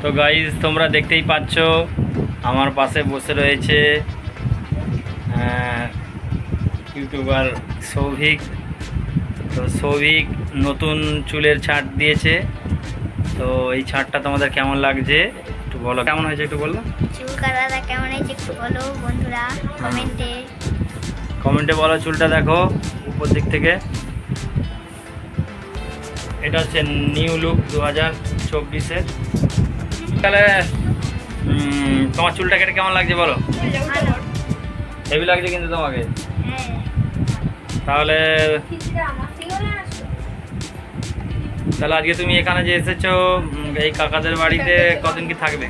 তো গাইজ তোমরা দেখতেই পাচ্ছ আমার পাশে বসে রয়েছে ইউটিউবার সৌভিক। তো সৌভিক নতুন চুলের ছাঁট দিয়েছে, তো এই ছাঁটটা তোমাদের কেমন লাগছে একটু বলো। কেমন হয়েছে একটু বলো। চুল কাটাটা কেমন হয়েছে একটু বলো বন্ধুরা কমেন্টে বলো। চুলটা দেখো উপর দিক থেকে, এটা হচ্ছে নিউ লুক 2024-এর। তাহলে তোমার চুলটা কেটে কেমন লাগছে বলো। হেভি লাগছে কিন্তু তোমাকে। তাহলে আজকে তুমি এখানে যে এসেছো এই কাকাদের বাড়িতে কতদিন কি থাকবে?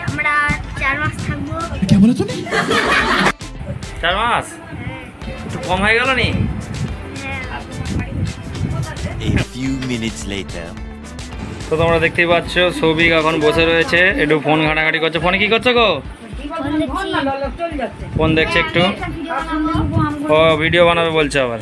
আমরা 4 মাস থাকবো। 4 মাস? একটু কম হয়ে গেল নি? A few minutes later. তো তোমরা দেখতেই পাচ্ছ সৌভিক এখন বসে রয়েছে, একটু ফোন ঘাটাঘাটি করছে। ফোনে কি করছো গো? ফোন দেখছে একটু। ও ভিডিও বানাবে বলছে আবার।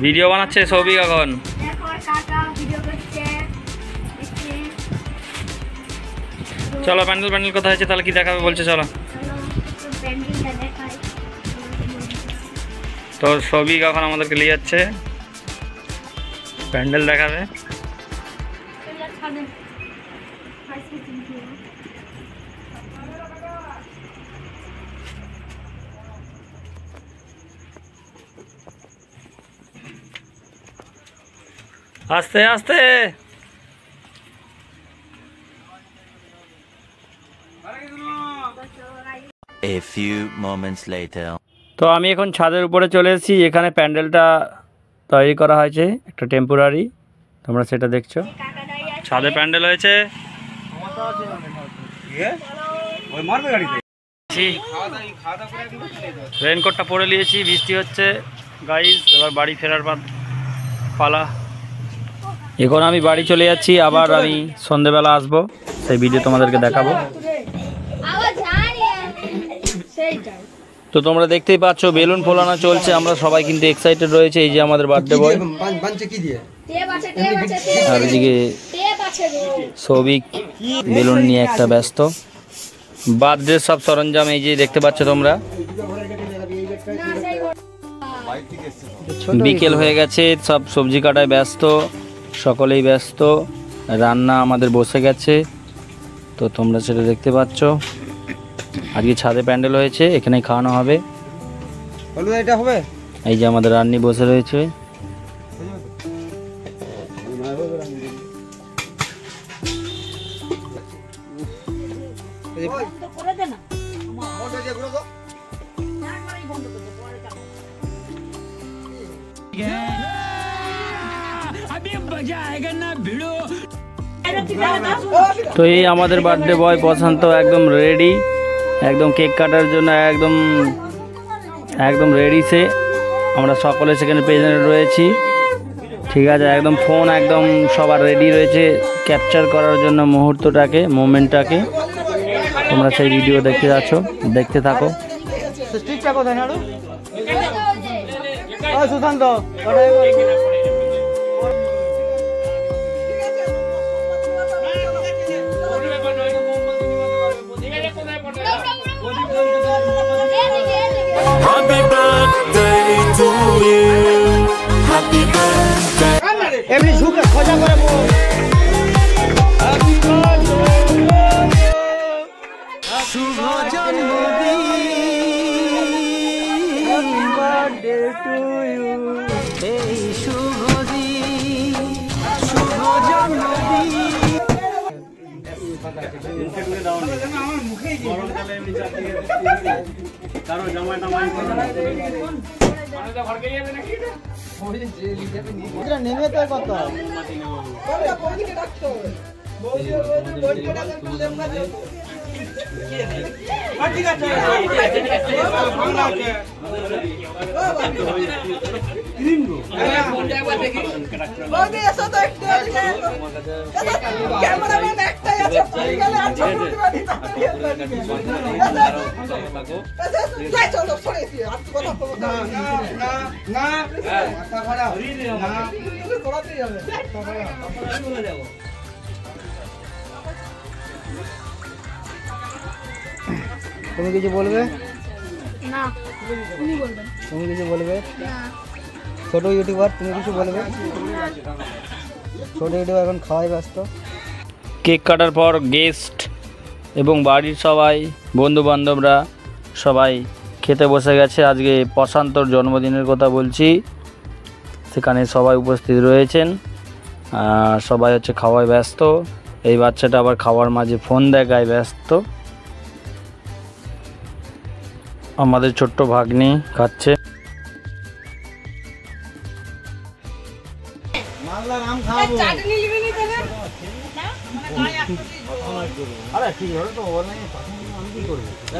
ভিডিও বানাচ্ছে সৌভিক এখন। চলো প্যান্ডেল কোথায় হয়েছে তাহলে কি দেখাবে বলছে, চলো। তো সৌভিক এখন আমাদেরকে নিয়ে যাচ্ছে, প্যান্ডেল দেখাবে। আস্তে আস্তে। A few moments later. তো আমি এখন ছাদের উপরে চলে এসেছি, এখানে প্যান্ডেলটা তৈরি করা হয়েছে একটা টেম্পোরারি, তোমরা সেটা দেখছো। ছাদে প্যান্ডেল হয়েছে। রেনকোটটা পরে নিয়েছি, বৃষ্টি হচ্ছে গাইস। এবার বাড়ি ফেরার পালা। এখন আমি বাড়ি চলে যাচ্ছি, আবার আমি সন্ধেবেলা আসবো, সেই ভিডিও তোমাদেরকে দেখাবো। তো তোমরা দেখতেই পাচ্ছ বেলুন ফোলানো চলছে, আমরা সবাই কিন্তু এক্সাইটেড রয়েছে। এই যে আমাদের বার্থডে বয়, আর এদিকে সৌভিক বেলুন নিয়ে একটা ব্যস্ত। বার্থডে সব সরঞ্জাম এই যে দেখতে পাচ্ছ তোমরা। বিকেল হয়ে গেছে, সব সবজি কাটায় ব্যস্ত, সকলেই ব্যস্ত। রান্না আমাদের বসে গেছে, তো তোমরা সেটা দেখতে পাচ্ছ। আজকে ছাদে প্যান্ডেল হয়েছে, এখানেই খাওয়ানো হবে। এই যে আমাদের রান্নি বসে রয়েছে। তো এই আমাদের বার্থডে বয় প্রশান্ত একদম রেডি, একদম কেক কাটার জন্য একদম রেডি সে। আমরা সকলে সেখানে প্রেজেন্ট রয়েছি, ঠিক আছে। একদম ফোন একদম সবার রেডি রয়েছে ক্যাপচার করার জন্য মুহূর্তটাকে, মোমেন্টটাকে। তোমরা সেই ভিডিও দেখতে যাচ্ছ, দেখতে থাকো। Sushant Happy birthday to you. Happy birthday. এমনি ঝুঁকে খোঁজা করে বল। হ্যাপি বার্থডে, শুভ জন্মদিন, হ্যাপি বার্থডে টু ইউ। এই শুভ দিন, শুভ জন্মদিন। আমার মুখেই গরমকালে এমনি চাপিয়ে কারো জামাই টামাই নেমে তো কত তুমি কিছু বলবে? না তুমি বলবেন। তুমি কিছু বলবে? না ছোট ইউটিউবার তুমি কিছু বলবে? ছোট ইউটিউবার এখন খাওয়াই ব্যস্ত। কেক কাটার পর গেস্ট এবং বাড়ির সবাই বন্ধু বান্ধবরা সবাই খেতে বসে গেছে। আজকে প্রশান্তর জন্মদিনের কথা বলছি, সেখানে সবাই উপস্থিত রয়েছেন। সবাই হচ্ছে খাওয়ায় ব্যস্ত। এই বাচ্চাটা আবার খাওয়ার মাঝে ফোন দেখায় ব্যস্ত। আমাদের ছোট্ট ভাগ্নি খাচ্ছে।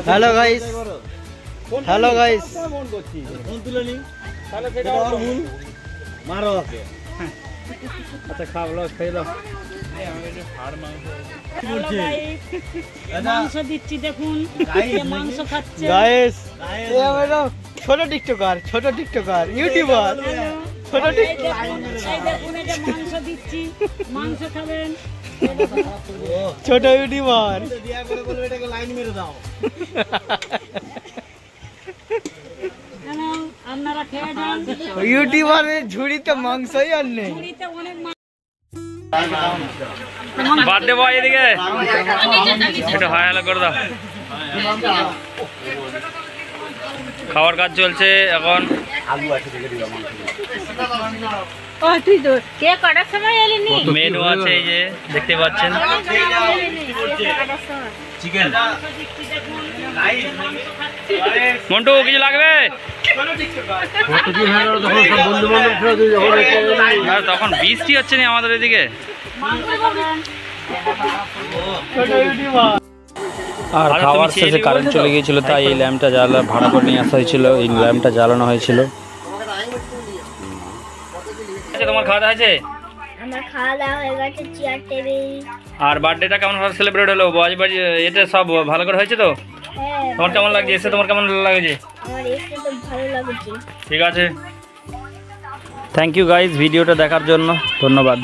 Hello guys, hello guys. আচ্ছা খাওয়া খেয়ে দাও। মাংস দিচ্ছি দেখুন, মাংস খাচ্ছে। গাইস ছোট টিকটকার, ছোট টিকটকার ইউটিউবার, ছোট টিকটকার। এই দেখুন, এই যে মাংস দিচ্ছি, মাংস খাবেন। ছোট ইউটিউবার। কেন আপনারা খেয়ে যান। ইউটিউবারের ঝুড়িতে মাংসই আর নেই। ঝুড়িতে অনেক বার্থডে বয় এদিকে একটু হাই হ্যালো করে দাও। খাওয়ার কাজ চলছে এখন। তুই তো কে কটার সময় এলিনি? মেনু আছে এই যে দেখতে পাচ্ছেন। চিকেন। মন্টু কিছু লাগবে? তখন বৃষ্টি হচ্ছে না আমাদের এদিকে। আর খাওয়ার শেষে কারেন্ট চলে গিয়েছিল, তাই এই ল্যাম্পটা ভাড়া করে নিয়ে আসা হয়েছিল। এই ল্যাম্পটা জ্বালানো হয়েছিল। তোমার খাওয়া দাওয়া হয়েছে? আমার খাওয়া দাওয়া হয়ে গেছে, চেয়ার টেবিল। আর বার্থডেটা কেমন ভাবে সেলিব্রেট হলো? এটা সব ভালো করে হয়েছে তো? হ্যাঁ। তোমার কেমন লাগছে? এসে তোমার কেমন লাগছে? আমার এসে তো ভালো লাগছে। ঠিক আছে, থ্যাংক ইউ গাইজ ভিডিওটা দেখার জন্য, ধন্যবাদ।